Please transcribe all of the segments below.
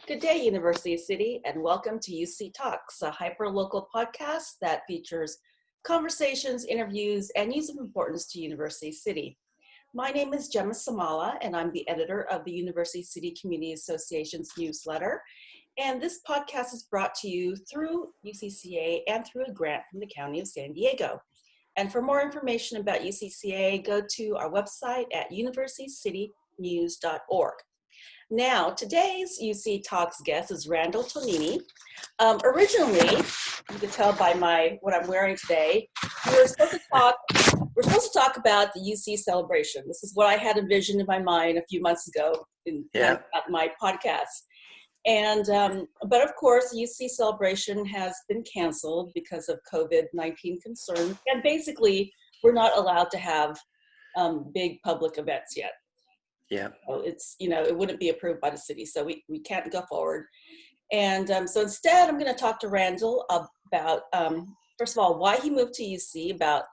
Good day, University City, and welcome to UC Talks, a hyper-local podcast that features conversations, interviews, and news of importance to University City. My name is Jemma Samala, and I'm the editor of the University City Community Association's newsletter. And this podcast is brought to you through UCCA and through a grant from the County of San Diego. And for more information about UCCA, go to our website at universitycitynews.org. Now, today's UC Talks guest is Randall Tonini. Originally, you can tell by what I'm wearing today, we're supposed to talk about the UC celebration. This is what I had envisioned in my mind a few months ago in my podcast. And, but of course, the UC celebration has been canceled because of COVID-19 concerns. And basically, we're not allowed to have big public events yet. Yeah. So it's, it wouldn't be approved by the city, so we can't go forward. And so instead, I'm going to talk to Randall about, first of all, why he moved to UC about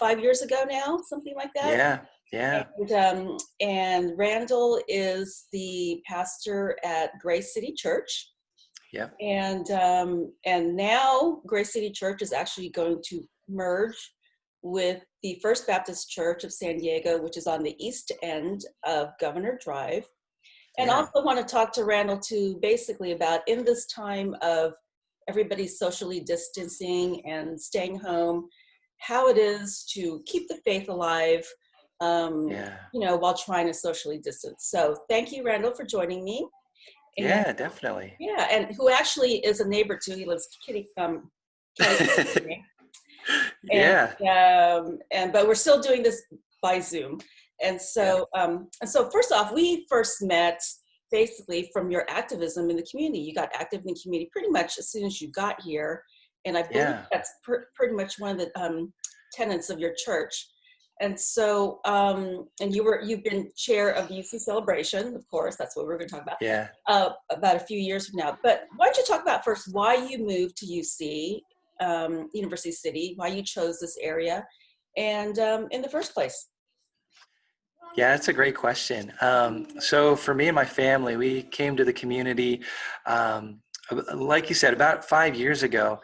5 years ago now, something like that. Yeah. And Randall is the pastor at Grace City Church. Yeah. And now Grace City Church is actually going to merge with the First Baptist Church of San Diego, which is on the east end of Governor Drive. And also want to talk to Randall too, basically about in this time of everybody socially distancing and staying home, how it is to keep the faith alive, while trying to socially distance. So thank you, Randall, for joining me. And, definitely. Yeah, and who actually is a neighbor too. He lives but we're still doing this by Zoom. And so first off, we first met basically from your activism in the community. You got active in the community pretty much as soon as you got here. And I believe that's pretty much one of the tenets of your church. And so, and you've been chair of the UC celebration, of course, that's what we're going to talk about. About a few years from now. But why don't you talk about first why you moved to UC, University City, why you chose this area, and in the first place? Yeah, that's a great question. So for me and my family, we came to the community, like you said, about 5 years ago,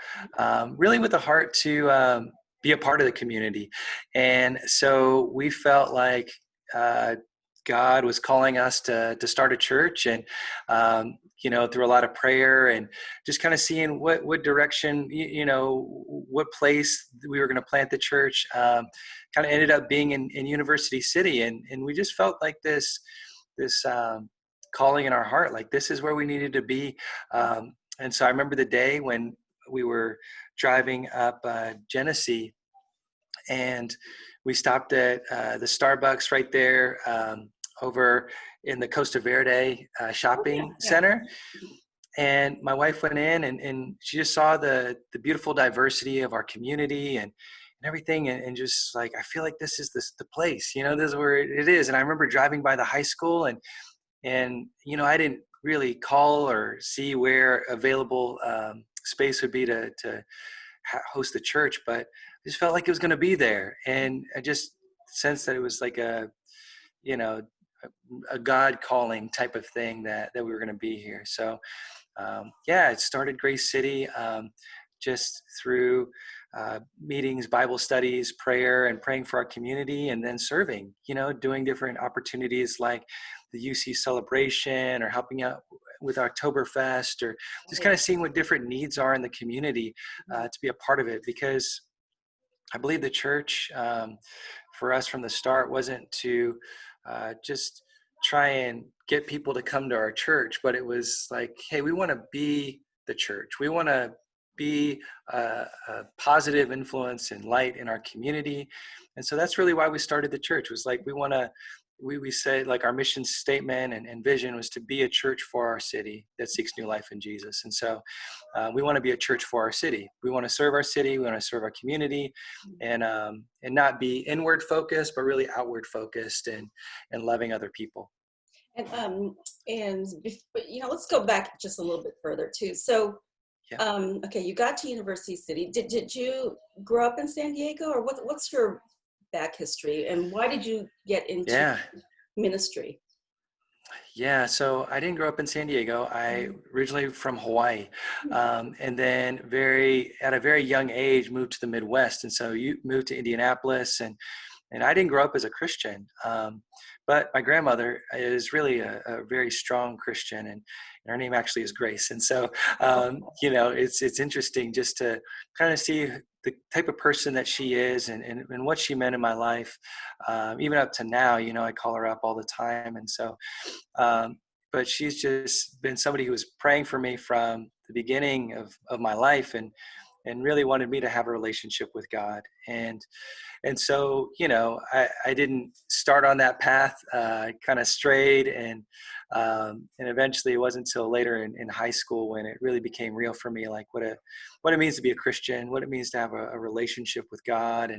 really with a heart to be a part of the community. And so we felt like God was calling us to start a church, and through a lot of prayer and just kind of seeing what direction, what place we were going to plant the church, kind of ended up being in University City, and we just felt like this calling in our heart, like this is where we needed to be. And so I remember the day when we were driving up Genesee, and we stopped at the Starbucks right there over in the Costa Verde shopping center. And my wife went in and she just saw the beautiful diversity of our community and everything. And just like, I feel like this is the place, this is where it is. And I remember driving by the high school and I didn't really call or see where available space would be to host the church, but I just felt like it was going to be there. And I just sensed that it was like a God calling type of thing that we were going to be here. So it started Grace City just through meetings, Bible studies, prayer, and praying for our community, and then serving, doing different opportunities like the UC celebration or helping out with Oktoberfest, or just kind of seeing what different needs are in the community to be a part of it. Because I believe the church for us from the start wasn't to just try and get people to come to our church, but it was like, hey, we want to be the church. We want to be a positive influence and light in our community. And so that's really why we started the church. It was like, we said, like, our mission statement and vision was to be a church for our city that seeks new life in Jesus. And so we want to be a church for our city. We want to serve our city. We want to serve our community, and not be inward focused, but really outward focused and loving other people. And let's go back just a little bit further too. So, you got to University City. Did you grow up in San Diego, or what's your back history, and why did you get into ministry? Yeah, so I didn't grow up in San Diego. I originally from Hawaii, and then at a very young age moved to the Midwest, and so you moved to Indianapolis, and I didn't grow up as a Christian, but my grandmother is really a very strong Christian, and her name actually is Grace. And so, it's interesting just to kind of see the type of person that she is and what she meant in my life, even up to now. I call her up all the time, and so. But she's just been somebody who was praying for me from the beginning of my life, and really wanted me to have a relationship with God. And so, I didn't start on that path, kind of strayed. And eventually it wasn't until later in high school when it really became real for me, like what it means to be a Christian, what it means to have a relationship with God.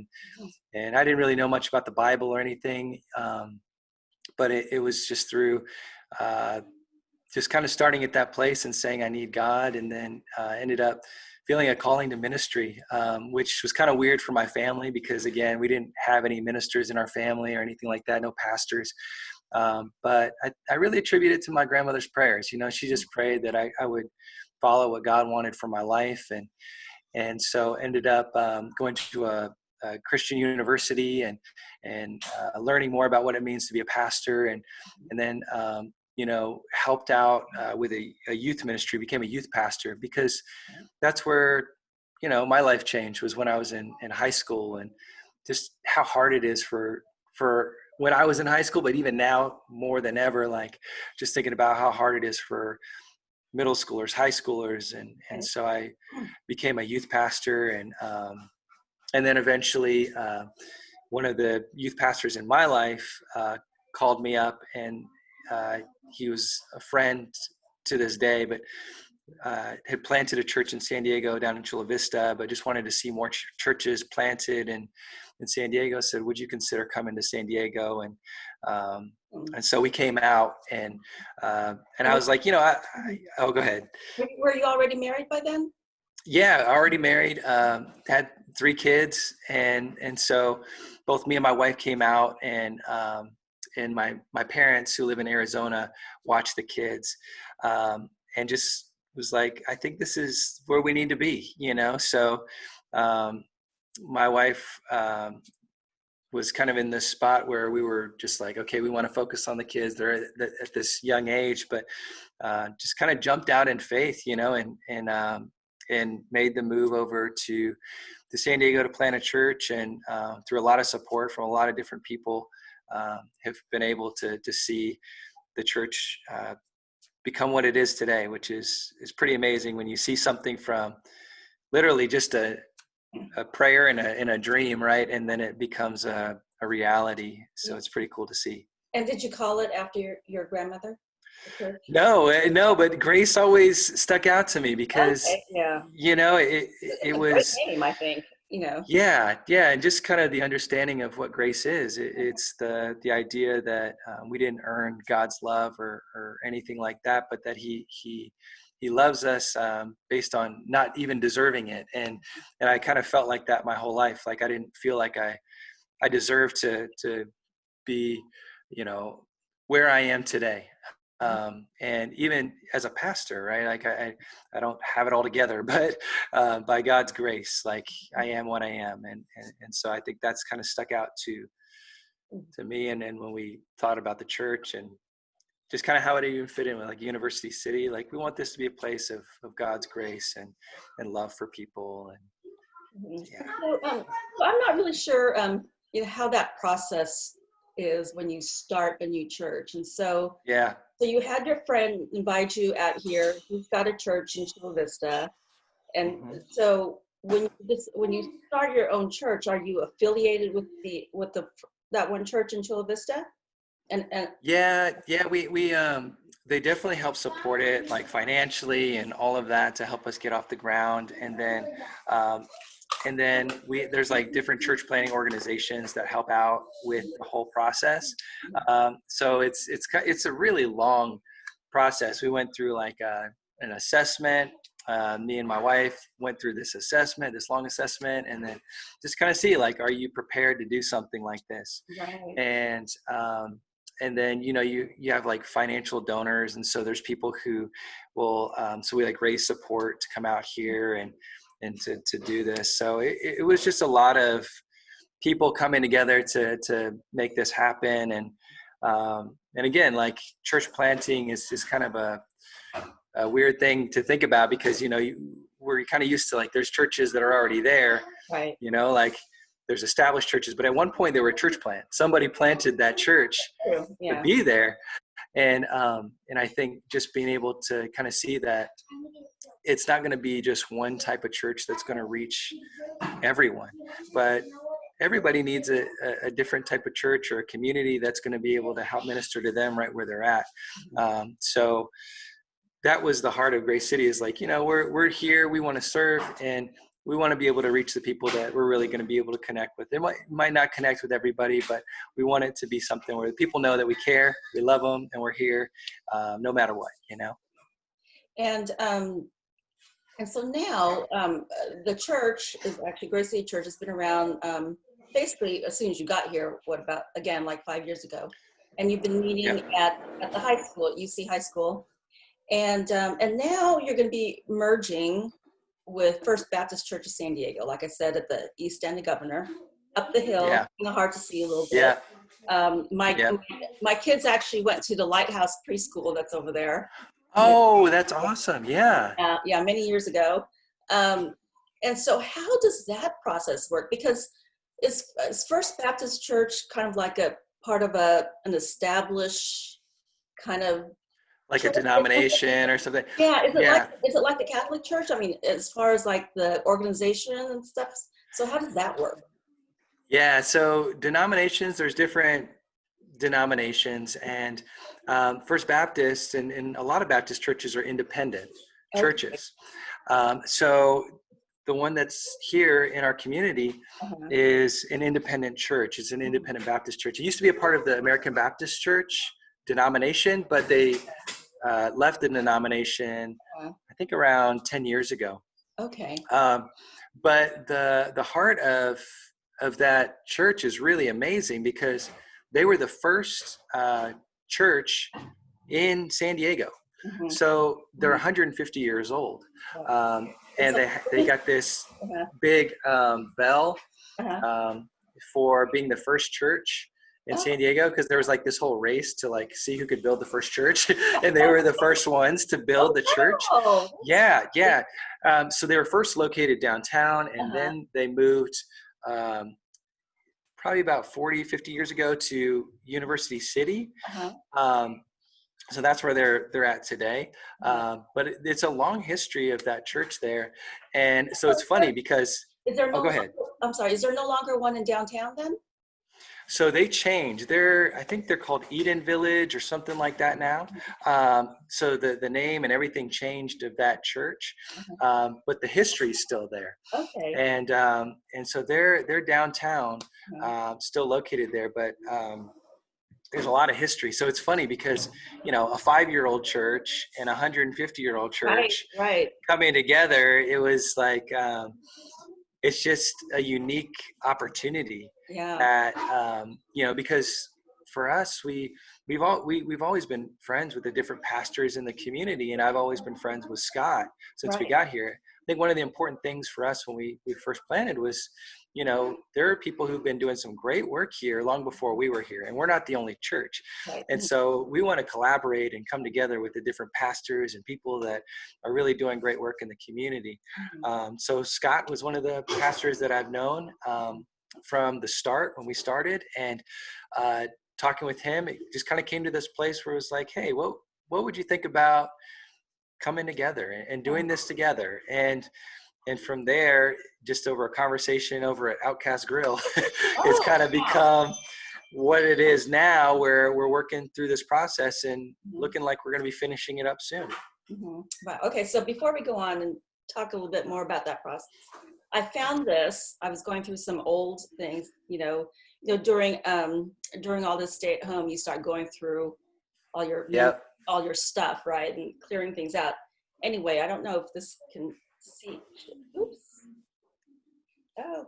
And I didn't really know much about the Bible or anything. But it was just through just kind of starting at that place and saying I need God, and then ended up feeling a calling to ministry, which was kind of weird for my family because, again, we didn't have any ministers in our family or anything like that, no pastors. But I really attribute it to my grandmother's prayers. She just prayed that I would follow what God wanted for my life, and so ended up going to a Christian university and learning more about what it means to be a pastor, and then helped out with a youth ministry, became a youth pastor, because that's where my life changed, was when I was in high school, and just how hard it is for when I was in high school, but even now more than ever, like just thinking about how hard it is for middle schoolers, high schoolers, and so I became a youth pastor, and then eventually one of the youth pastors in my life called me up, and he was a friend to this day, but had planted a church in San Diego down in Chula Vista, but just wanted to see more churches planted in San Diego. Said, would you consider coming to San Diego? And so we came out, and I was like, oh, go ahead. Were you already married by then? Yeah, already married, had 3 kids. And so both me and my wife came out, and my parents, who live in Arizona, watched the kids, and just was like, I think this is where we need to be, So my wife was kind of in this spot where we were just like, okay, we want to focus on the kids. They're at this young age, but just kind of jumped out in faith, and made the move over to San Diego to plant a church, and through a lot of support from a lot of different people, have been able to see the church become what it is today, which is pretty amazing when you see something from literally just a prayer and a dream, right? And then it becomes a reality. So it's pretty cool to see. And did you call it after your grandmother? No, but Grace always stuck out to me because, okay, yeah, it was a great name, I think. Yeah, and just kind of the understanding of what grace is. It's the idea that we didn't earn God's love or anything like that, but that He loves us based on not even deserving it. And I kind of felt like that my whole life. Like I didn't feel like I deserved to be, where I am today. And even as a pastor, right? Like I don't have it all together, but by God's grace, like I am what I am. And so I think that's kind of stuck out to me. And when we thought about the church and just kind of how it even fit in with like University City, like we want this to be a place of God's grace and love for people. And yeah. So I'm not really sure, how that process is when you start a new church. And so, yeah. So you had your friend invite you out here. You've got a church in Chula Vista, and so when you start your own church, are you affiliated with that one church in Chula Vista? And yeah, we they definitely help support it, like financially and all of that, to help us get off the ground. And then there's like different church planting organizations that help out with the whole process. So it's a really long process. We went through like an assessment. Me and my wife went through this long assessment, and then just kind of see like, are you prepared to do something like this? Right. And and then, you have like financial donors. And so there's people who will, so we like raise support to come out here and to do this. So it was just a lot of people coming together to make this happen. And again, like church planting is kind of a weird thing to think about, because, we're kind of used to like, there's churches that are already there, Right. like there's established churches, but at one point they were a church plant. Somebody planted that church to be there. And I think just being able to kind of see that it's not going to be just one type of church that's going to reach everyone, but everybody needs a different type of church or a community that's going to be able to help minister to them right where they're at. So that was the heart of Grace City, is like, we're here, we want to serve, and we want to be able to reach the people that we're really going to be able to connect with. They might not connect with everybody, but we want it to be something where the people know that we care, we love them, and we're here no matter what, And so now the church is actually, Grace City Church has been around basically as soon as you got here, like 5 years ago. And you've been meeting at the high school, at UC High School. And now you're going to be merging with First Baptist Church of San Diego, like I said, at the east end of Governor, up the hill, kind of hard to see a little bit. My kids actually went to the Lighthouse preschool that's over there. Oh, that's awesome. Yeah, many years ago. And so how does that process work? Because is First Baptist Church kind of like a part of an established kind of like a denomination or something? Yeah, is it like the Catholic Church? I mean, as far as like the organization and stuff. So how does that work? Yeah, so denominations, there's different denominations, and First Baptist and a lot of Baptist churches are independent churches. So the one that's here in our community is an independent church. It's an independent Baptist church. It used to be a part of the American Baptist Church denomination, but they left the denomination, I think around 10 years ago. Okay. But the heart of that church is really amazing, because they were the first church in San Diego. So they're 150 years old. And they got this big bell for being the first church in San Diego, because there was like this whole race to like see who could build the first church, and they were the first ones to build the church. Yeah. So they were first located downtown, and then they moved probably about 40-50 years ago to University City. So that's where they're at today. But it's a long history of that church there. And so it's funny because go ahead. I'm sorry, is there no longer one in downtown then? So they changed. I think they're called Eden Village or something like that now. So the name and everything changed of that church, but the history is still there. Okay. And so they're downtown, still located there, but there's a lot of history. So it's funny because, a 5-year-old church and a 150-year-old church coming together, it was like, it's just a unique opportunity. Because for us, we've always been friends with the different pastors in the community, and I've always been friends with Scott since we got here. I think one of the important things for us when we first planted was, there are people who've been doing some great work here long before we were here, and we're not the only church. And so we want to collaborate and come together with the different pastors and people that are really doing great work in the community. So Scott was one of the pastors that I've known from the start when we started, and talking with him, it just kind of came to this place where it was like, hey, what would you think about coming together and doing this together? And from there, just over a conversation over at Outcast Grill, it's kind of become what it is now, where we're working through this process and looking like we're going to be finishing it up soon. Wow. Okay, so before we go on and talk a little bit more about that process, I found this. I was going through some old things, during all this stay at home, you start going through all your stuff, right, and clearing things out. Anyway, I don't know if this can see. Oops. Oh.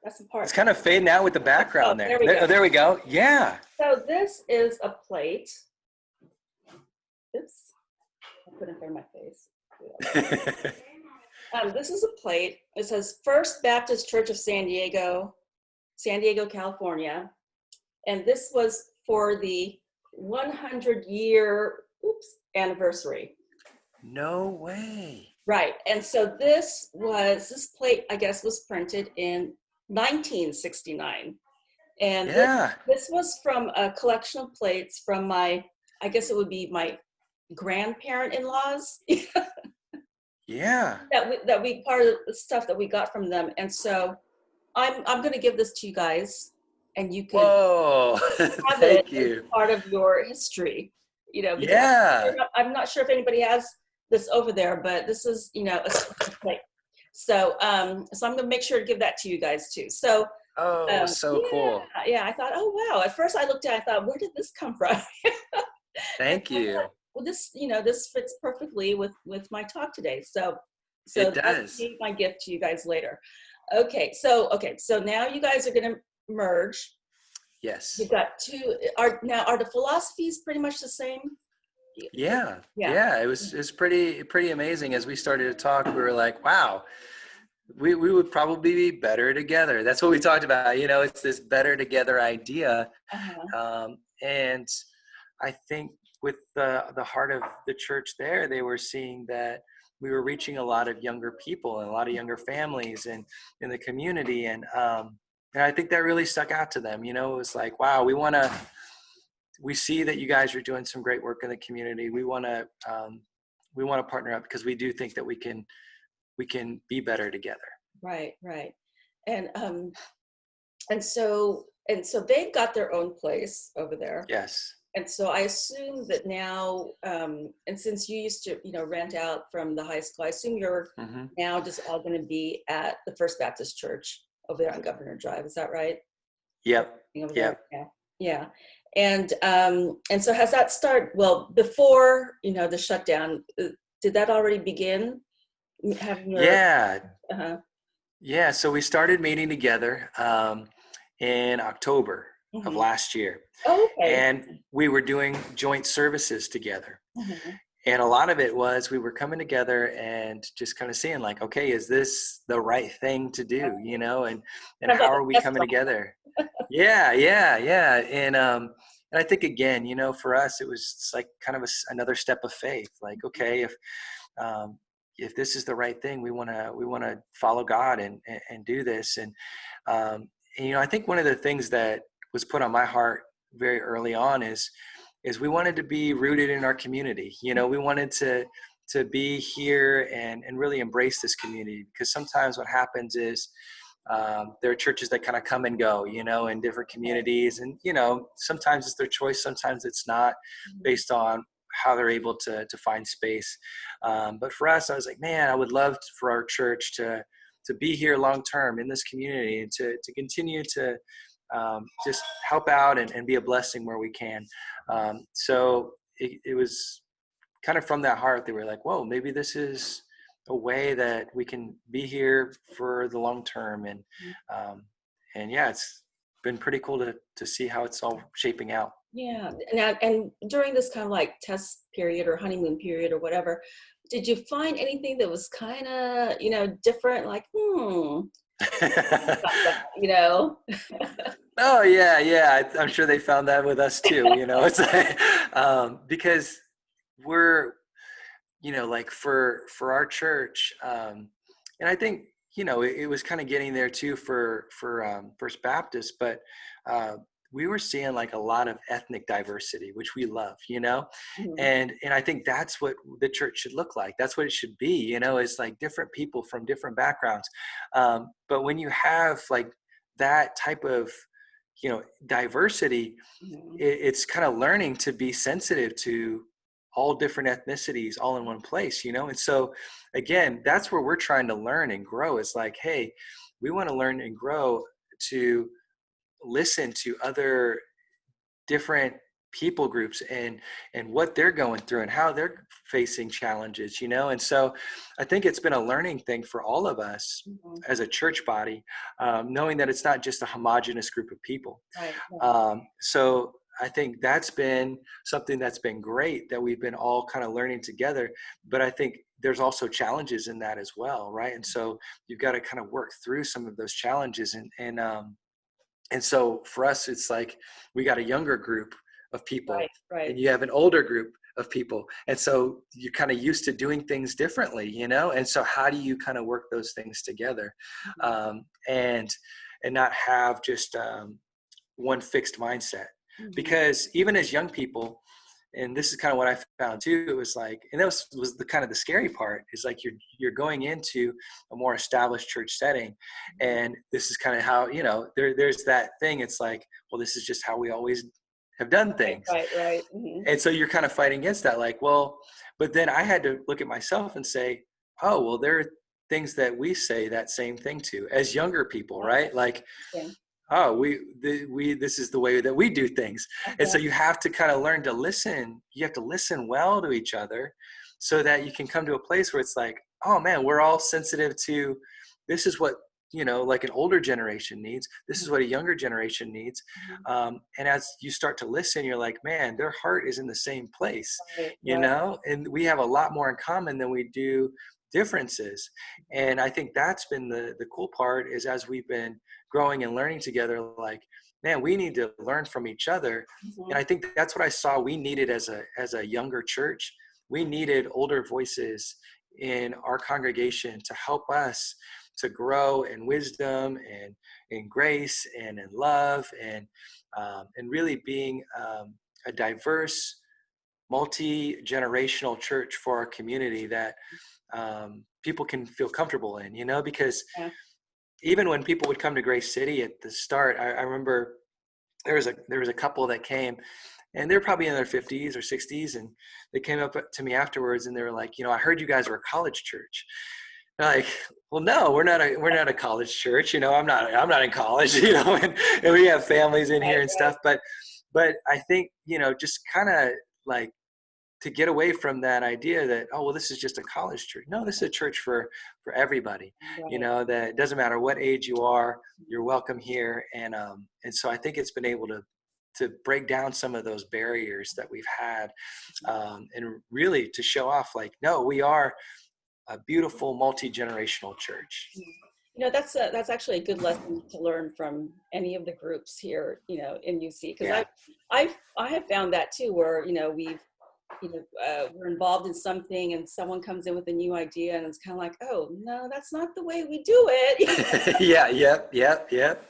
That's the part. It's kind of fading out with the Oh, background there. there we go. There we go. Yeah. So this is a plate. Oops, I put it in front of my face. This is a plate. It says First Baptist Church of San Diego, California. And this was for the 100-year anniversary. No way. Right. And so this plate, I guess, was printed in 1969. And Yeah. this was from a collection of plates from I guess it would be my grandparent-in-laws. Yeah. that we part of the stuff that we got from them. And so I'm going to give this to you guys, and you can Whoa. have it Thank as you. part of your history, because Yeah. I'm not sure if anybody has this over there, but this is, a special plate. So, so I'm going to make sure to give that to you guys too. So, Oh, so cool. Yeah, I thought, oh, wow. At first I looked at it, I thought, where did this come from? Thank you. Well, this fits perfectly with my talk today. So It that'll does. be my gift to you guys later. Okay, so now you guys are going to merge. Yes. You've got two. Are the philosophies pretty much the same? Yeah. It was pretty amazing. As we started to talk, we were like, wow, we would probably be better together. That's what we talked about. It's this better together idea. And I think with the heart of the church there, they were seeing that we were reaching a lot of younger people and a lot of younger families and in the community. And I think that really stuck out to them. It was like, wow, we see that you guys are doing some great work in the community. We want to partner up because we do think that we can be better together. Right. And so they've got their own place over there. Yes. And so I assume that now, and since you used to, rent out from the high school, I assume you're now just all going to be at the First Baptist Church over there on Governor Drive. Is that right? Yep. Yeah. And so has that started? Well, before the shutdown, did that already begin? Yeah. So we started meeting together in October of last year. Oh, okay. And we were doing joint services together. And a lot of it was we were coming together and just kind of seeing like, okay, is this the right thing to do? And how are we coming together? Yeah. And I think again, for us, it's like kind of another step of faith. Like, okay, if this is the right thing, we want to follow God and do this. And I think one of the things that was put on my heart very early on is we wanted to be rooted in our community. We wanted to be here and really embrace this community, because sometimes what happens is there are churches that kind of come and go, in different communities. And, sometimes it's their choice. Sometimes it's not, based on how they're able to find space. But for us, I was like, man, I would love for our church to be here long-term in this community and to continue to just help out and be a blessing where we can. So it was kind of from that heart that we're like, whoa, maybe this is a way that we can be here for the long term. And yeah, it's been pretty cool to see how it's all shaping out. Yeah. And during this kind of like test period or honeymoon period or whatever, did you find anything that was kind of, different? Like, Oh yeah. I'm sure they found that with us too. It's like, because we're, like for our church, and I think, it was kind of getting there too for First Baptist, but we were seeing like a lot of ethnic diversity, which we love, and I think that's what the church should look like. That's what it should be, it's like different people from different backgrounds. But when you have like that type of, diversity, it's kind of learning to be sensitive to all different ethnicities all in one place, and so again, that's where we're trying to learn and grow. It's like, hey, we want to learn and grow to listen to other different people groups and what they're going through and how they're facing challenges, and so I think it's been a learning thing for all of us Mhm. as a church body, knowing that it's not just a homogenous group of people. Right. So I think that's been something that's been great, that we've been all kind of learning together, but I think there's also challenges in that as well, right? And so you've got to kind of work through some of those challenges, and so for us, it's like we got a younger group of people Right. Right. and you have an older group of people. And so you're kind of used to doing things differently, And so how do you kind of work those things together, Mhm. and not have just one fixed mindset? Mhm. Because even as young people, and this is kind of what I found too, it was like, and that was the kind of the scary part, is like you're going into a more established church setting, and this is kind of how, there's that thing, it's like, well, this is just how we always have done Right. things. Right. Right. Mhm. And so you're kind of fighting against that, like, well, but then I had to look at myself and say, oh, well, there are things that we say that same thing to as younger people, Oh, right? Like, interesting. oh, this is the way that we do things. And Uh-huh. so you have to kind of learn to listen. You have to listen well to each other so that you can come to a place where it's like, oh man, we're all sensitive to, this is what, like an older generation needs. This is what a younger generation needs. Mhm. And as you start to listen, you're like, man, their heart is in the same place, Right. Right. and we have a lot more in common than we do differences. And I think that's been the cool part, is as we've been growing and learning together, like, man, we need to learn from each other. And Mhm. I think that's what I saw we needed as a younger church. We needed older voices in our congregation to help us to grow in wisdom and in grace and in love, and really being a diverse, multi-generational church for our community that people can feel comfortable in, because Yeah. even when people would come to Grace City at the start, I remember there was a couple that came, and they're probably in their 50s or 60s, and they came up to me afterwards, and they were like, I heard you guys are a college church. And I'm like, well, no, we're not a college church. I'm not in college. And we have families in here Right. and Right. stuff. But I think, just kind of like, to get away from that idea that, oh, well, this is just a college church. No, this is a church for everybody, Right. that it doesn't matter what age you are, you're welcome here. And so I think it's been able to break down some of those barriers that we've had, and really to show off, like, no, we are a beautiful multi-generational church. That's actually a good lesson to learn from any of the groups here, in UC, because Yeah. I have found that too, where we're involved in something and someone comes in with a new idea and it's kind of like, oh no, that's not the way we do it. Yeah. Yep.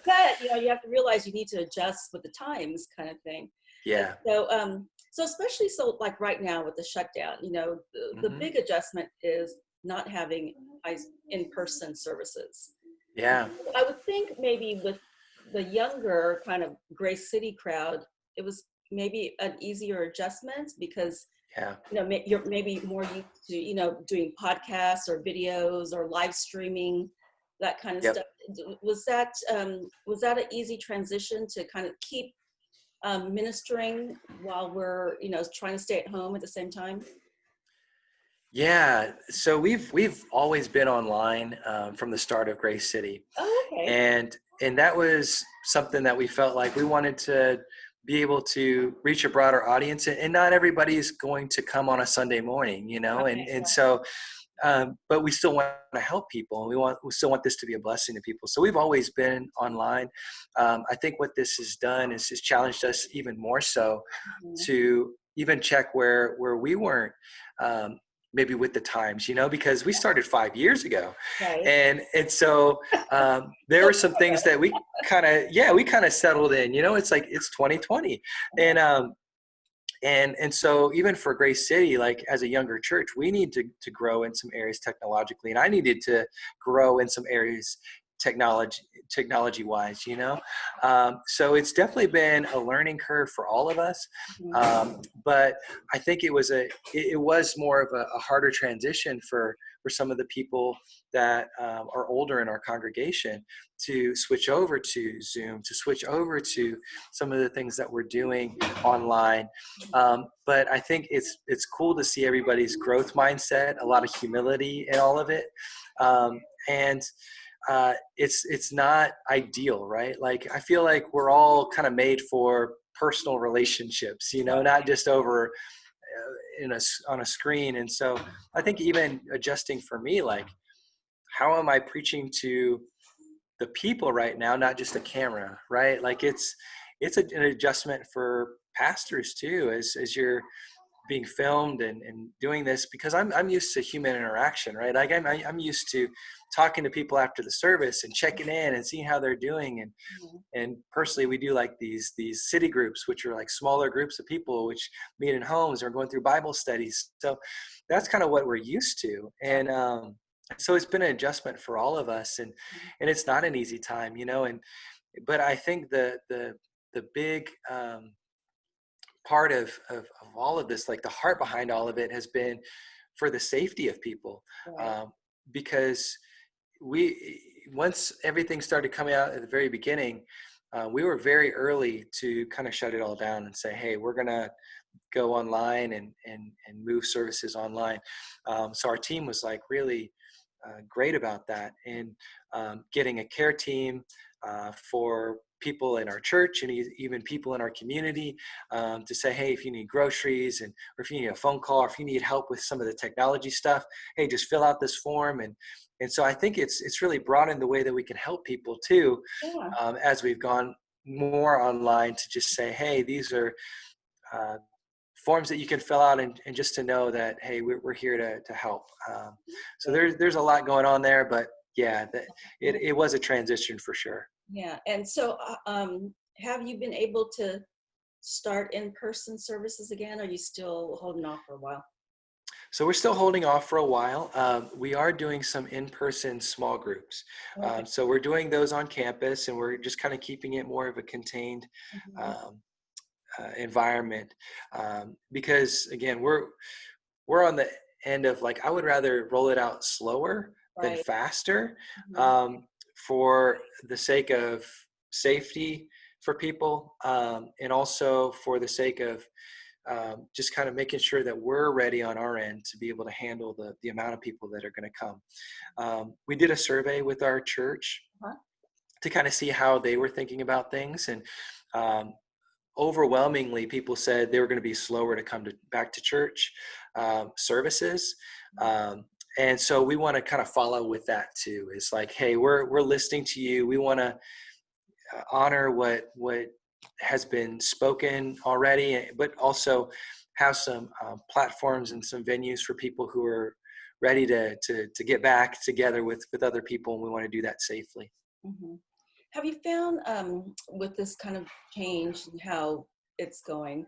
But you have to realize you need to adjust with the times, kind of thing. And Yeah. so especially so like right now with the shutdown, the Hmm. big adjustment is not having in-person services. Yeah. I would think maybe with the younger kind of Grace City crowd, it was maybe an easier adjustment because Yeah. you're maybe more used to doing podcasts or videos or live streaming, that kind of Yep. stuff. Was that an easy transition to kind of keep ministering while we're trying to stay at home at the same time? Yeah. So we've always been online, from the start of Grace City. Oh, okay. And that was something that we felt like we wanted to be able to reach a broader audience, and not everybody's going to come on a Sunday morning, Right. and so, but we still want to help people, and we still want this to be a blessing to people. So we've always been online. I think what this has done is has challenged us even more so Mhm. to even check where we weren't, maybe with the times, because we started 5 years ago, Right. and so, there So were some things that we kind of settled in. It's like it's 2020, and so even for Grace City, like as a younger church, we need to grow in some areas technologically, and I needed to grow in some areas technology wise, so it's definitely been a learning curve for all of us. But I think it was more of a harder transition for some of the people that are older in our congregation to switch over to Zoom, to switch over to some of the things that we're doing online. But I think it's cool to see everybody's growth mindset, a lot of humility in all of it. And it's not ideal, right? Like, I feel like we're all kind of made for personal relationships, not just over on a screen. And so I think even adjusting for me, like, how am I preaching to the people right now, not just a camera, right? Like, it's an adjustment for pastors too, as you're being filmed and doing this, because I'm used to human interaction, right? Like, I'm used to talking to people after the service and checking in and seeing how they're doing. And personally, we do like these city groups, which are like smaller groups of people which meet in homes or going through Bible studies. So that's kind of what we're used to. And so it's been an adjustment for all of us, and it's not an easy time, but I think the big part of all of this, like the heart behind all of it, has been for the safety of people. Because once everything started coming out at the very beginning, we were very early to kind of shut it all down and say, hey, we're going to go online and move services online. So our team was like really great about that, and getting a care team for people in our church and even people in our community, to say, hey, if you need groceries or if you need a phone call, or if you need help with some of the technology stuff, hey, just fill out this form. And so I think it's really broadened the way that we can help people too, as we've gone more online, to just say, hey, these are forms that you can fill out, and just to know that, hey, we're here to help. So there's a lot going on there, but yeah, it was a transition for sure. Yeah. And so have you been able to start in-person services again? Or are you still holding off for a while? So we're still holding off for a while. We are doing some in-person small groups. Okay. So we're doing those on campus, and we're just kind of keeping it more of a contained environment, because again, we're on the end of, like, I would rather roll it out slower than faster, for the sake of safety for people, and also for the sake of just kind of making sure that we're ready on our end to be able to handle the amount of people that are going to come. We did a survey with our church to kind of see how they were thinking about things, and overwhelmingly, people said they were going to be slower to come back to church services. And so we want to kind of follow with that too. It's like, hey, we're listening to you. We want to honor what has been spoken already, but also have some platforms and some venues for people who are ready to get back together with other people, and we want to do that safely. Have you found, with this kind of change and how it's going,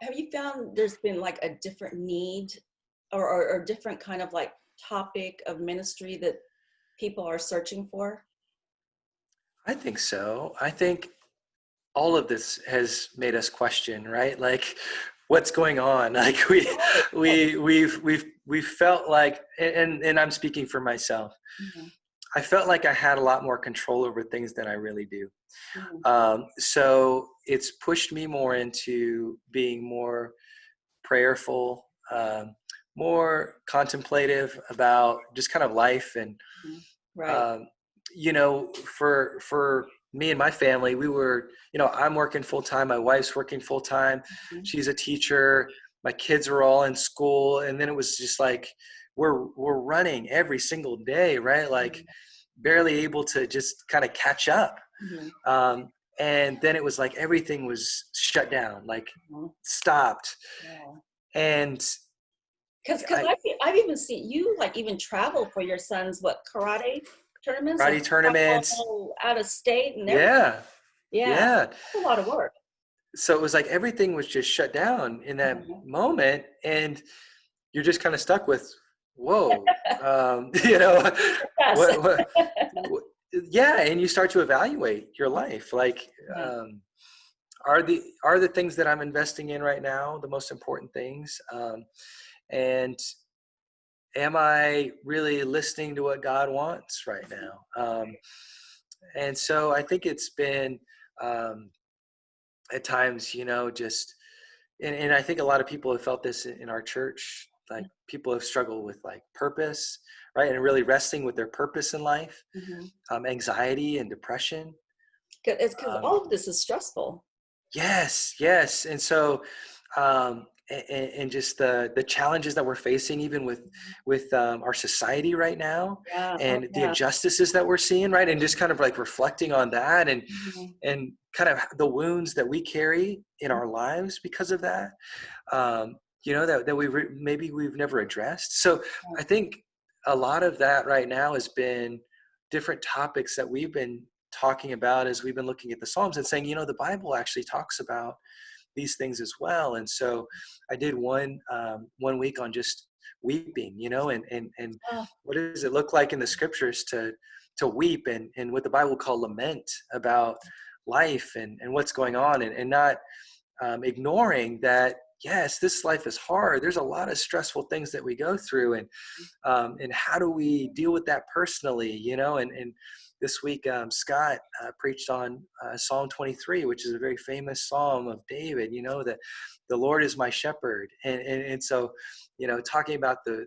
have you found there's been like a different need or different kind of like topic of ministry that people are searching for? I think so. I think all of this has made us question, right? Like, what's going on? Like, we've felt like, and I'm speaking for myself, I felt like I had a lot more control over things than I really do. So it's pushed me more into being more prayerful, more contemplative about just kind of life. And, for me and my family, we were, I'm working full time. My wife's working full time. She's a teacher. My kids are all in school. And then it was just like, we're running every single day, right? Like, barely able to just kind of catch up. And then it was like everything was shut down, like stopped. And because I've even seen you like even travel for your son's karate tournaments, out of state and everything. Yeah. That's a lot of work. So it was like everything was just shut down in that moment, and you're just kind of stuck with, whoa, yeah, and you start to evaluate your life. Like, Yeah. are the things that I'm investing in right now the most important things? And am I really listening to what God wants right now? And so I think it's been, um, at times, just, and I think a lot of people have felt this in our church. Like, people have struggled with like purpose, right? And really wrestling with their purpose in life, Mm-hmm. anxiety and depression. It's because Um, all of this is stressful. Yes, yes. And so, and just the challenges that we're facing, even with our society right now, Yeah. Oh, and the yeah. injustices that we're seeing, right, and just kind of like reflecting on that, and Mhm. and kind of the wounds that we carry in our lives because of that, that maybe we've never addressed. So I think a lot of that right now has been different topics that we've been talking about as we've been looking at the Psalms and saying, the Bible actually talks about these things as well. And so I did one week on just weeping, and Oh, what does it look like in the scriptures to weep, and what the Bible call lament about life, and what's going on, and not ignoring that. Yes, this life is hard. There's a lot of stressful things that we go through, and how do we deal with that personally, and this week, Scott preached on Psalm 23, which is a very famous Psalm of David, that the Lord is my shepherd. And so, talking about the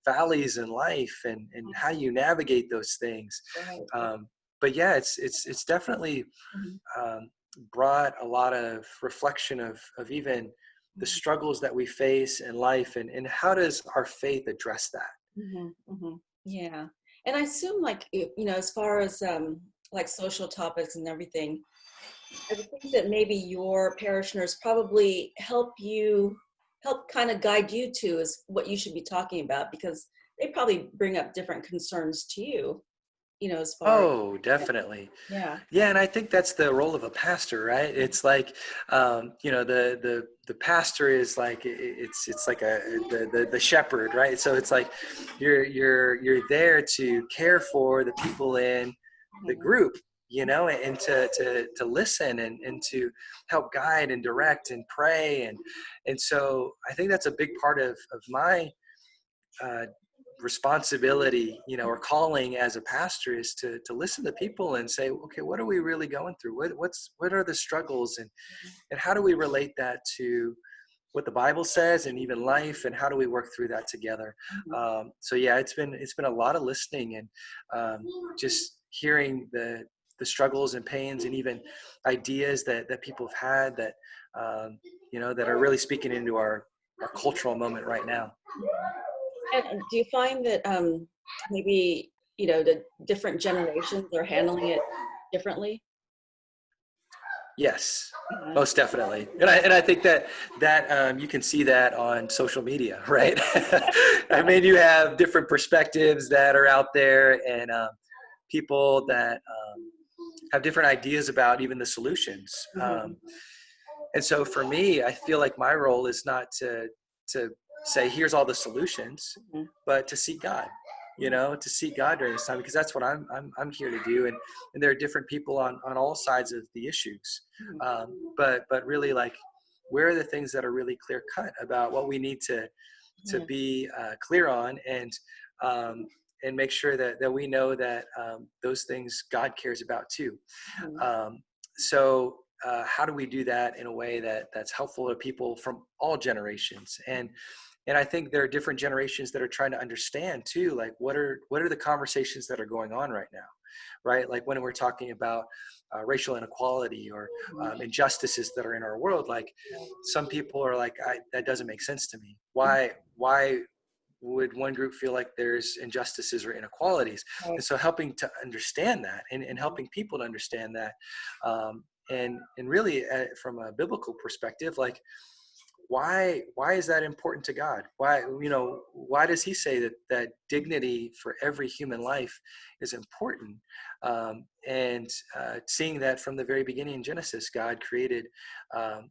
valleys in life, and how you navigate those things. right. But yeah, it's definitely Mhm. um, brought a lot of reflection of even the struggles that we face in life, and how does our faith address that? Mhm. Mhm. Yeah. And I assume, like, as far as like social topics and everything, I would think that maybe your parishioners probably help kind of guide you to is what you should be talking about, because they probably bring up different concerns to you, as far as, Oh, definitely. yeah. Yeah, and I think that's the role of a pastor, right? It's like, the pastor is like, it's like the shepherd, right? So it's like you're there to care for the people in the Mhm. group, and to listen, and to help guide and direct and pray, and so I think that's a big part of my uh, responsibility, or calling as a pastor, is to listen to people and say, okay, what are we really going through? What are the struggles, and how do we relate that to what the Bible says and even life, and how do we work through that together? Mhm. So yeah, it's been a lot of listening, and just hearing the struggles and pains, and even ideas that people have had that that are really speaking into our cultural moment right now. And do you find that maybe, the different generations are handling it differently? Yes, Yeah. most definitely, and I think that you can see that on social media, right? I mean, you have different perspectives that are out there, and people that have different ideas about even the solutions. Mhm. And so, for me, I feel like my role is not to say, "Here's all the solutions," Mhm. but to seek God. To seek God during this time, because that's what I'm here to do, and there are different people on all sides of the issues, Mhm. but really, like, where are the things that are really clear cut about what we need to Yeah. be clear on, um, and make sure that we know that those things God cares about too. Mhm. Um, so how do we do that in a way that's helpful to people from all generations? And I think there are different generations that are trying to understand too, like, what are the conversations that are going on right now, right? Like, when we're talking about racial inequality, or Mhm. injustices that are in our world, like, some people are like, that doesn't make sense to me. Mhm. Why would one group feel like there's injustices or inequalities? Right. And so helping to understand that, and helping people to understand that, and really, from a biblical perspective, like, why is that important to God? Why does he say that dignity for every human life is important? And seeing that from the very beginning in Genesis, God created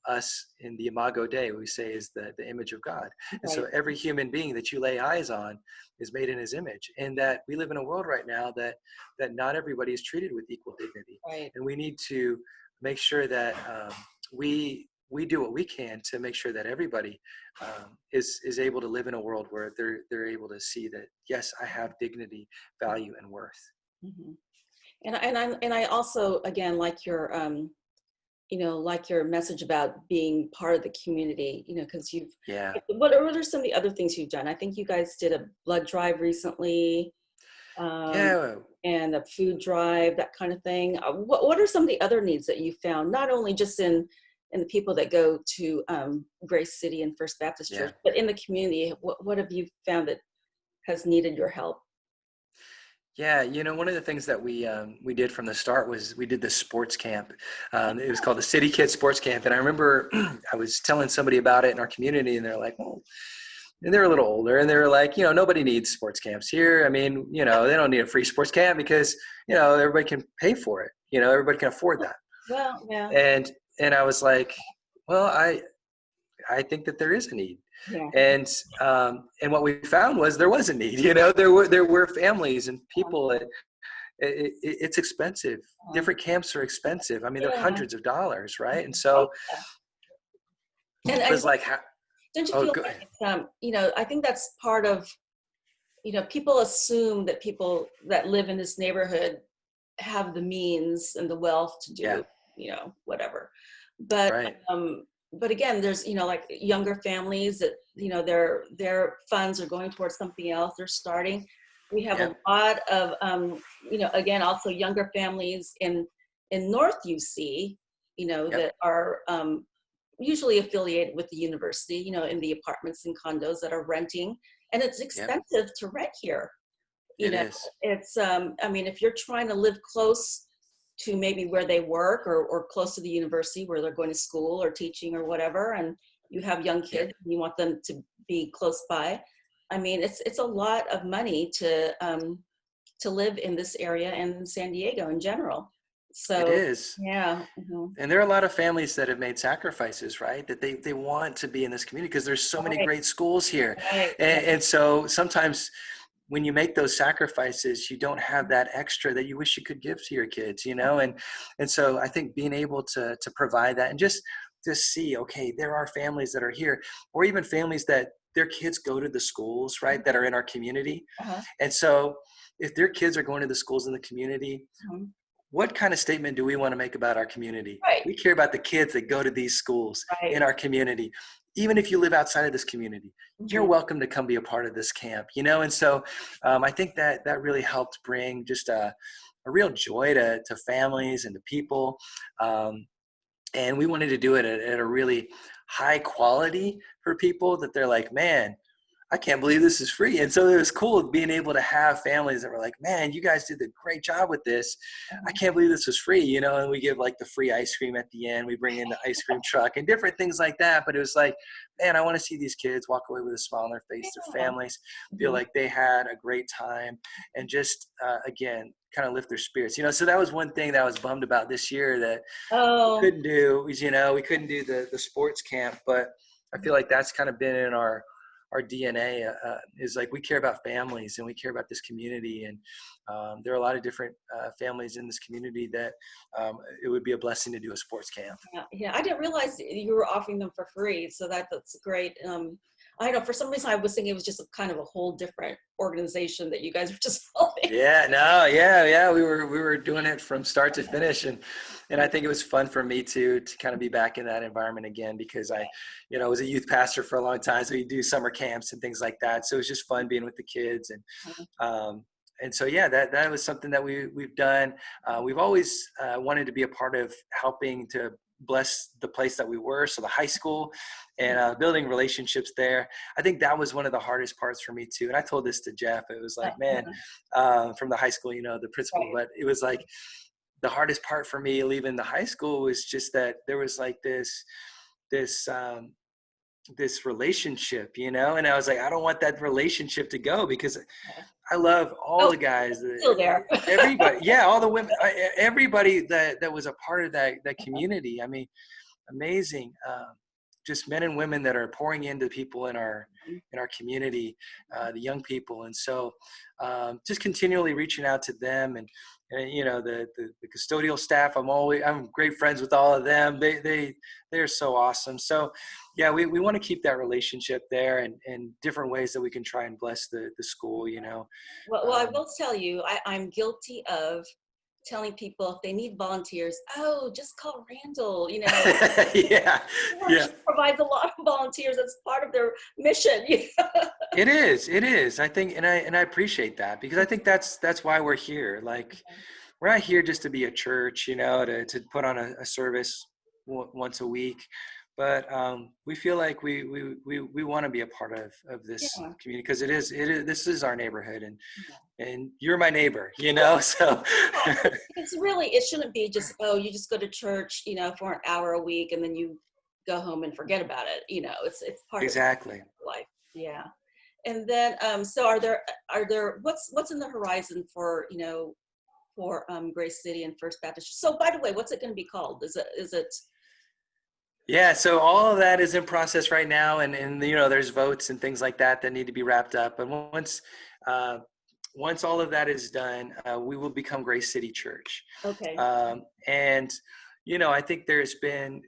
us in the imago Dei, we say is the image of God. And Right. so every human being that you lay eyes on is made in his image. And that we live in a world right now that not everybody is treated with equal dignity. Right. And we need to make sure that we do what we can to make sure that everybody is able to live in a world where they're able to see that, yes, I have dignity, value, and worth. Mm-hmm. And I also, again, like your like your message about being part of the community, because Yeah. what are some of the other things you've done? I think you guys did a blood drive recently, um, Yeah. and a food drive, that kind of thing. What are some of the other needs that you found, not only just in the people that go to Grace City and First Baptist Yeah. Church, but in the community? What have you found that has needed your help? Yeah, one of the things that we did from the start was we did this sports camp. It was called the City Kids Sports Camp, and I remember I was telling somebody about it in our community, and they're like, "Well," and they're a little older, and they were like, "Nobody needs sports camps here. I mean, they don't need a free sports camp because everybody can pay for it. Everybody can afford that." Well, yeah, And I was like, "Well, I think that there is a need." yeah. And what we found was there was a need. There were families and people that it's expensive. Different camps are expensive. I mean, they're Yeah. hundreds of dollars, right? And Oh, so yeah. it And was like, don't you oh, feel go like ahead. I think that's part of, people assume that people that live in this neighborhood have the means and the wealth to Yeah, do, whatever. But right. but again, there's, like younger families that, their funds are going towards something else. They're starting. We have a Yep, lot of, again, also younger families in North UC, yep, that are usually affiliated with the university, in the apartments and condos that are renting. And it's yep. expensive to rent here. you It know is. it's I mean, if you're trying to live close to maybe where they work, or close to the university where they're going to school or teaching or whatever, and you have young Yep, kids and you want them to be close by, I mean, it's a lot of money to live in this area and in San Diego in general. it So is. yeah. Mhm. And there are a lot of families that have made sacrifices, right? That they want to be in this community because there's so many Right, great schools here. right, yeah. And so sometimes when you make those sacrifices, you don't have that extra that you wish you could give to your kids, and so I think being able to provide that and just to see, okay, there are families that are here, or even families that their kids go to the schools, right, that are in our community. Uh-huh. And so if their kids are going to the schools in the community, Mhm. what kind of statement do we want to make about our community? Right, We care about the kids that go to these schools right. in our community. Even if you live outside of this community, you're Mhm. welcome to come be a part of this camp, And so I think that really helped bring just a real joy to families and to people. And we wanted to do it at a really high quality for people that they're like, man, I can't believe this is free. And so it was cool being able to have families that were like, man, you guys did a great job with this. I Mhm. can't believe this was free, and we give like the free ice cream at the end. We bring in the ice cream truck and different things like that. But it was like, man, I want to see these kids walk away with a smile on their face, their Yeah. families feel Mhm. like they had a great time and just, again, kind of lift their spirits, So that was one thing that I was bummed about this year that we Oh. couldn't do is, we couldn't do the sports camp, but I feel like that's kind of been in our DNA, is like we care about families and we care about this community, and there are a lot of different families in this community that it would be a blessing to do a sports camp. Yeah, yeah, I didn't realize you were offering them for free, so that's great. I don't know, for some reason I was thinking it was just a kind of a whole different organization that you guys were just helping. Yeah, no, yeah, we were doing it from start to finish, and I think it was fun for me to kind of be back in that environment again because I was a youth pastor for a long time, so you do summer camps and things like that. So it was just fun being with the kids, um, and so yeah, that was something that we've done. We've always wanted to be a part of helping to bless the place that we were, so the high school, and building relationships there. I think that was one of the hardest parts for me too. And I told this to Jeff. It was like, man, from the high school, the principal, Right. but it was like the hardest part for me leaving the high school was just that there was like this this relationship, and I was like, I don't want that relationship to go, because I love all Oh, the guys, still there. everybody, yeah, all the women, everybody that was a part of that community. I mean, amazing, just men and women that are pouring into people in our community, the young people. And so just continually reaching out to them, and the custodial staff. I'm great friends with all of them. They're so awesome. So yeah, we want to keep that relationship there, and different ways that we can try and bless the school. Well, I will tell you, I'm guilty of telling people if they need volunteers, oh, just call Randall. Yeah, yeah. She provides a lot of volunteers. That's part of their mission. It is. I think, and I appreciate that, because I think that's why we're here. Like, we're not here just to be a church, to put on a service once a week, but we feel like we want to be a part of this community, because it is this is our neighborhood, and you're my neighbor, so it shouldn't be just, oh, you just go to church, for an hour a week and then you go home and forget about it. It's part exactly of life. Yeah. And then so are there what's in the horizon for Grace City and First Baptist? So by the way, what's it going to be called? Is it Yeah, so all of that is in process right now, and there's votes and things like that need to be wrapped up. And once all of that is done, we will become Grace City Church. Okay. And I think there's been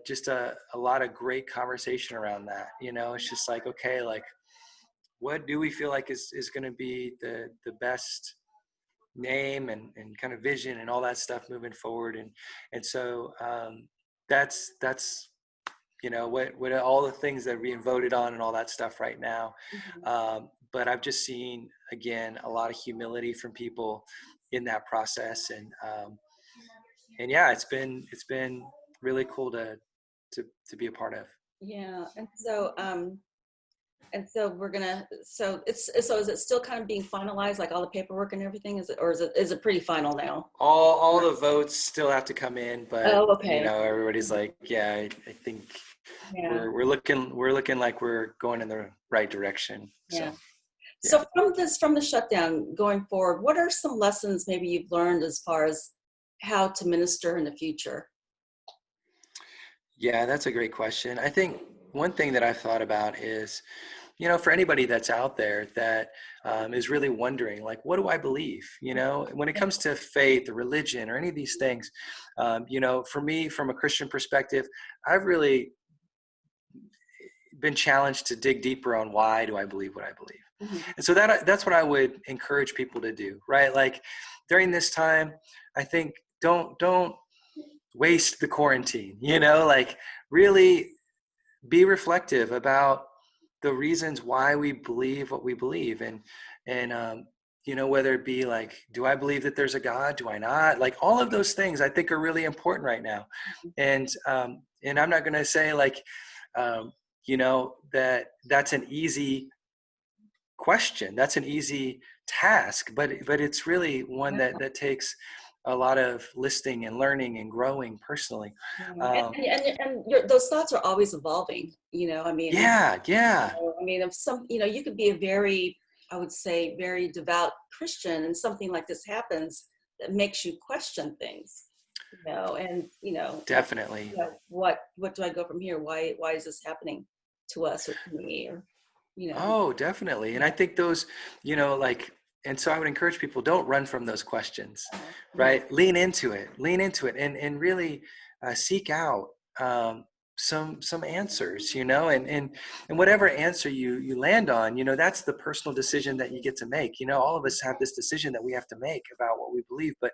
just a lot of great conversation around that. It's just like, okay, like, what do we feel like is going to be the best name and kind of vision and all that stuff moving forward, and so that's what all the things that are being voted on and all that stuff right now. But I've just seen, again, a lot of humility from people in that process, and yeah, it's been really cool to be a part of. Yeah. And so we're gonna. So is it still kind of being finalized, like all the paperwork and everything? Is it pretty final now? All the votes still have to come in, but okay. Everybody's like, yeah, I think we're looking like we're going in the right direction. Yeah. So from the shutdown going forward, what are some lessons maybe you've learned as far as how to minister in the future? Yeah, that's a great question. I think one thing that I've thought about is, for anybody that's out there that is really wondering, like, what do I believe? When it comes to faith or religion or any of these things, for me, from a Christian perspective, I've really been challenged to dig deeper on why do I believe what I believe. And so that's what I would encourage people to do, right? Like, during this time, I think don't waste the quarantine, like, really be reflective about the reasons why we believe what we believe, and whether it be like, do I believe that there's a God? Do I not? Like, all of those things I think are really important right now. And I'm not going to say like, that's an easy question. That's an easy task, but it's really one that takes a lot of listening and learning and growing personally. And those thoughts are always evolving, I mean. Yeah. I mean, if you could be a very, I would say, very devout Christian, and something like this happens that makes you question things, and definitely. What do I go from here? Why is this happening to us or to me, or Oh, definitely. And I think those, and so I would encourage people, don't run from those questions, right? Lean into it and really seek out some answers, and whatever answer you land on, that's the personal decision that you get to make. All of us have this decision that we have to make about what we believe, but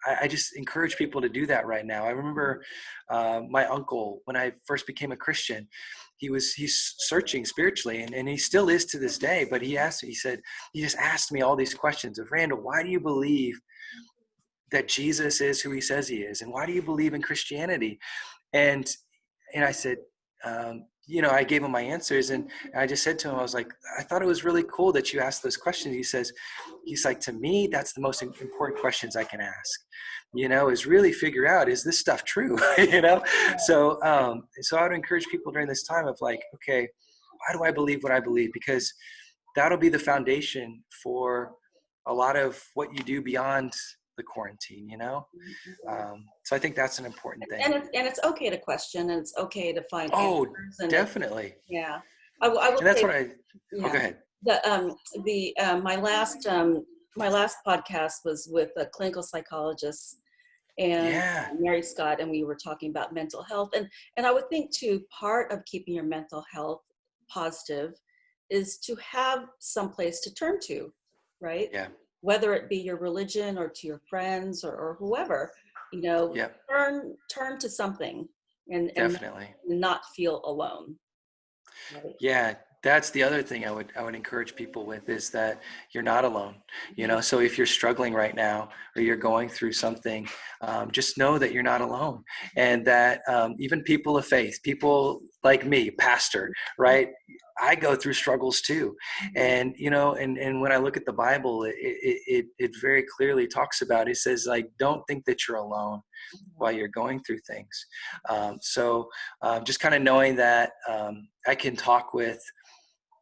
I just encourage people to do that right now. I remember my uncle, when I first became a Christian, he's searching spiritually, and he still is to this day. But he just asked me all these questions of, Randall, why do you believe that Jesus is who he says he is? And why do you believe in Christianity? And I said, I gave him my answers, and I just said to him, I was like, I thought it was really cool that you asked those questions. He's like, to me, that's the most important questions I can ask, is really figure out, is this stuff true? So, so I would encourage people during this time of like, okay, why do I believe what I believe? Because that'll be the foundation for a lot of what you do beyond the quarantine. So I think that's an important thing. And it's okay to question, and it's okay to find Oh, answers. And definitely. yeah, I will And that's say, what go yeah, ahead. my last podcast was with a clinical psychologist and Yeah. Mary Scott, and we were talking about mental health. And I would think too, part of keeping your mental health positive is to have some place to turn to, right? Yeah. Whether it be your religion or to your friends or whoever, Yeah. turn to something and Definitely. not feel alone. Right? Yeah, that's the other thing I would encourage people with is that you're not alone. So if you're struggling right now or you're going through something, just know that you're not alone, and that even people of faith, people like me, pastor, right? I go through struggles too, and and when I look at the Bible, it very clearly talks about. It says like, don't think that you're alone while you're going through things. So just kind of knowing that I can talk with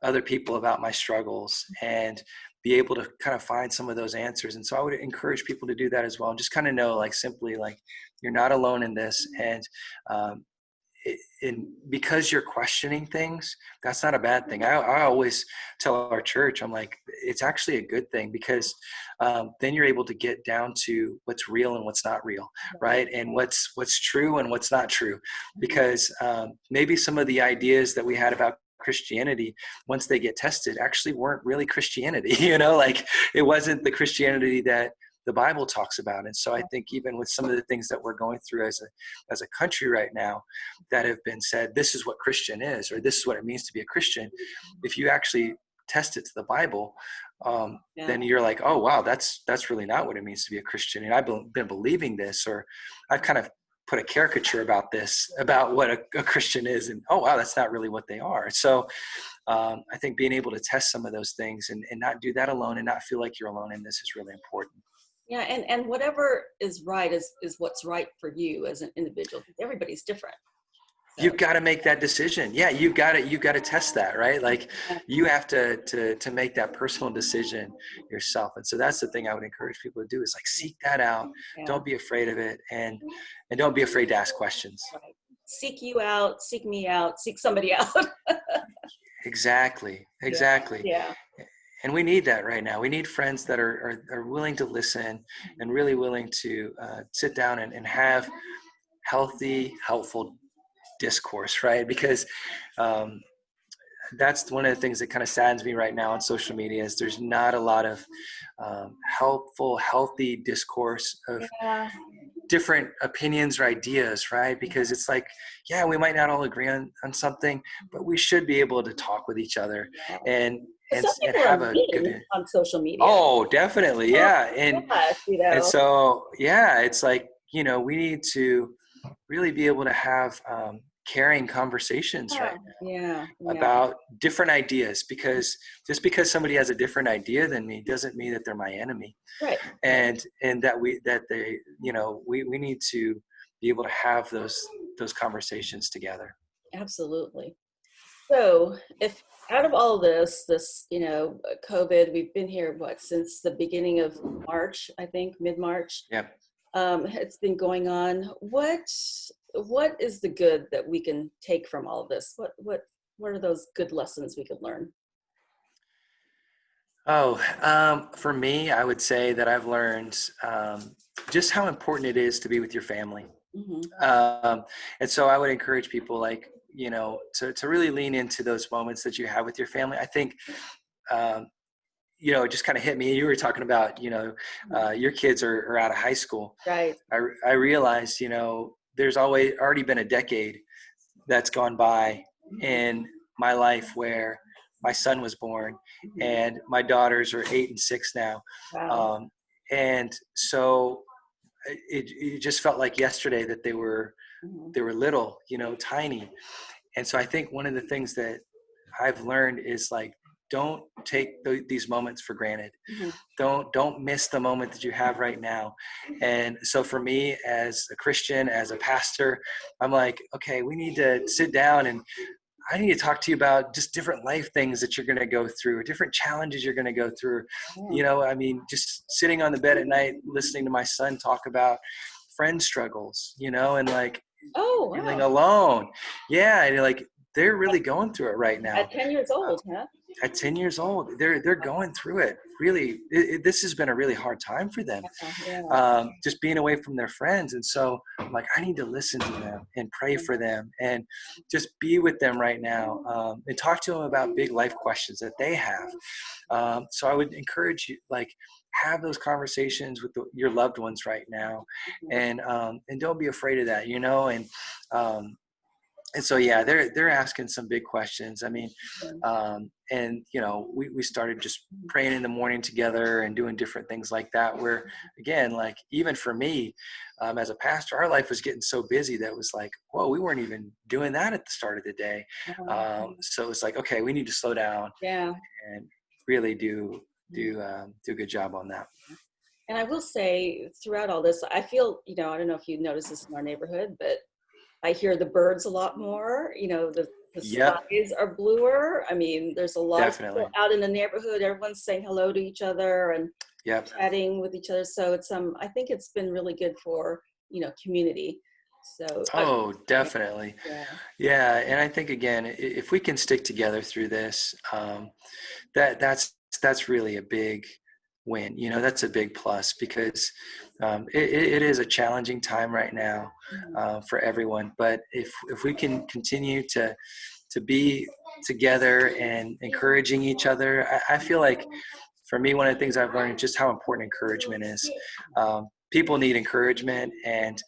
other people about my struggles and be able to kind of find some of those answers. And so I would encourage people to do that as well. And just kind of know, like, simply like, you're not alone in this. And um, because you're questioning things, that's not a bad thing. I always tell our church, I'm like, it's actually a good thing, because then you're able to get down to what's real and what's not real, right? And what's true and what's not true, because maybe some of the ideas that we had about Christianity, once they get tested, actually weren't really Christianity. Like, it wasn't the Christianity that the Bible talks about. And so I think even with some of the things that we're going through as a country right now that have been said, this is what Christian is, or this is what it means to be a Christian, if you actually test it to the Bible, then you're like, oh wow, that's really not what it means to be a Christian. And I've been believing this, or I've kind of put a caricature about what a Christian is, and oh wow, that's not really what they are. So I think being able to test some of those things and not do that alone, and not feel like you're alone in this, is really important. Yeah, and whatever is right is what's right for you as an individual. Everybody's different. So. You've got to make that decision. Yeah, you've got to test that, right? Like, you have to make that personal decision yourself. And so that's the thing I would encourage people to do, is like, seek that out. Yeah. Don't be afraid of it, and don't be afraid to ask questions. Right. Seek you out, seek me out, seek somebody out. Exactly. Yeah. And we need that right now. We need friends that are willing to listen and really willing to sit down and have healthy, helpful discourse, right? Because that's one of the things that kind of saddens me right now on social media, is there's not a lot of helpful, healthy discourse of different opinions or ideas, right? Because it's like, yeah, we might not all agree on something, but we should be able to talk with each other and have a good on social media. Oh, definitely. Yeah. And so, yeah, it's like, we need to really be able to have caring conversations, right? Yeah. About different ideas, because just because somebody has a different idea than me doesn't mean that they're my enemy. Right. And that we need to be able to have those conversations together. Absolutely. So if out of all this, COVID, we've been here, since the beginning of March, I think, mid-March. Yep. It's been going on. What is the good that we can take from all of this? What are those good lessons we could learn? For me, I would say that I've learned just how important it is to be with your family. Mm-hmm. And so I would encourage people, like, to really lean into those moments that you have with your family. I think, it just kind of hit me. You were talking about, your kids are out of high school. Right. I realized, there's already been a decade that's gone by in my life where my son was born, and my daughters are 8 and 6 now. Wow. And so it just felt like yesterday that they were little, tiny. And so I think one of the things that I've learned is like, don't take these moments for granted. Mm-hmm. Don't miss the moment that you have right now. And so for me, as a Christian, as a pastor, I'm like, okay, we need to sit down, and I need to talk to you about just different life things that you're going to go through, different challenges you're going to go through. You know, I mean, just sitting on the bed at night, listening to my son talk about friend struggles, you know, and like feeling alone. Yeah. And like, they're really going through it right now. At 10 years old, huh? At 10 years old, they're going through it. Really, this has been a really hard time for them, just being away from their friends. And so I'm like, I need to listen to them and pray for them and just be with them right now, and talk to them about big life questions that they have. So I would encourage you, like, have those conversations with your loved ones right now, and don't be afraid of that, you know. And so, yeah, they're asking some big questions. I mean, and, you know, we started just praying in the morning together and doing different things like that, where, again, like, even for me, as a pastor, our life was getting so busy that it was like, whoa, we weren't even doing that at the start of the day. So it's like, okay, we need to slow down and really do a good job on that. And I will say, throughout all this, I feel, you know, I don't know if you notice this in our neighborhood, but I hear the birds a lot more. You know, the skies are bluer. I mean, there's a lot of people out in the neighborhood. Everyone's saying hello to each other and chatting with each other. So it's I think it's been really good for, you know, community. So definitely. Yeah. And I think, again, if we can stick together through this, that's really a big win. You know, that's a big plus, because it is a challenging time right now for everyone. But if we can continue to be together and encouraging each other, I feel like, for me, one of the things I've learned is just how important encouragement is. People need encouragement and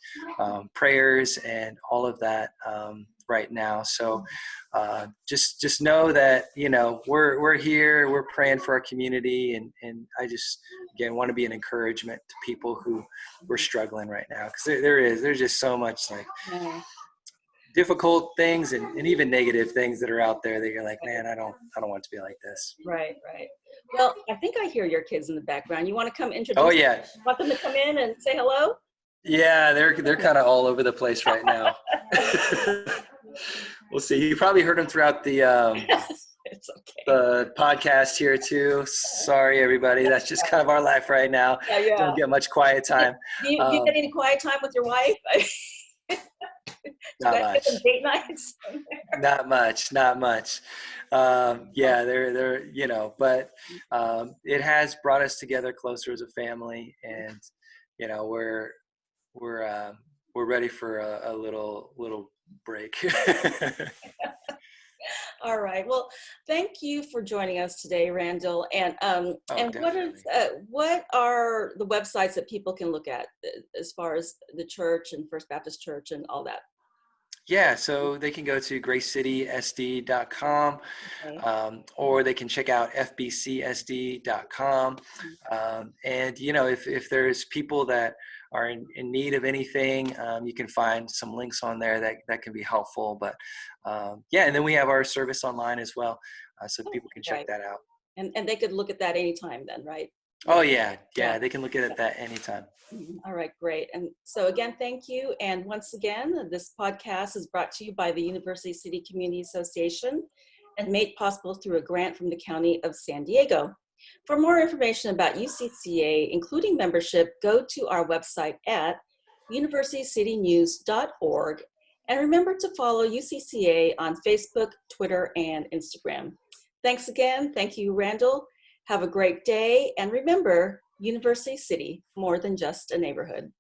prayers and all of that right now. So just know that, you know, we're here, we're praying for our community, and I just, again, want to be an encouragement to people who are struggling right now, because there's just so much, like, difficult things and even negative things that are out there that you're like, man, I don't want to be like this. Right. Well, I think I hear your kids in the background. You want to come introduce? Oh yeah. Them? Want them to come in and say hello? Yeah, they're kind of all over the place right now. We'll see. You probably heard them throughout the it's okay. The podcast here too. Sorry, everybody. That's just kind of our life right now. Don't get much quiet time. Do you get any quiet time with your wife? Not much. Date nights? Not much. Yeah, they're you know, but it has brought us together closer as a family, and, you know, we're ready for a little break. All right. Well, thank you for joining us today, Randall. And what are the websites that people can look at as far as the church and First Baptist Church and all that? Yeah, so they can go to gracecitysd.com, or they can check out fbcsd.com. And, you know, if there's people that are in need of anything, you can find some links on there that can be helpful. But yeah, and then we have our service online as well, so people can check that out. And they could look at that anytime then, right? Oh yeah, they can look at that anytime. All right, great. And so again, thank you. And once again, this podcast is brought to you by the University City Community Association and made possible through a grant from the County of San Diego. For more information about UCCA, including membership, go to our website at universitycitynews.org. And remember to follow UCCA on Facebook, Twitter, and Instagram. Thanks again. Thank you, Randall. Have a great day. And remember, University City, more than just a neighborhood.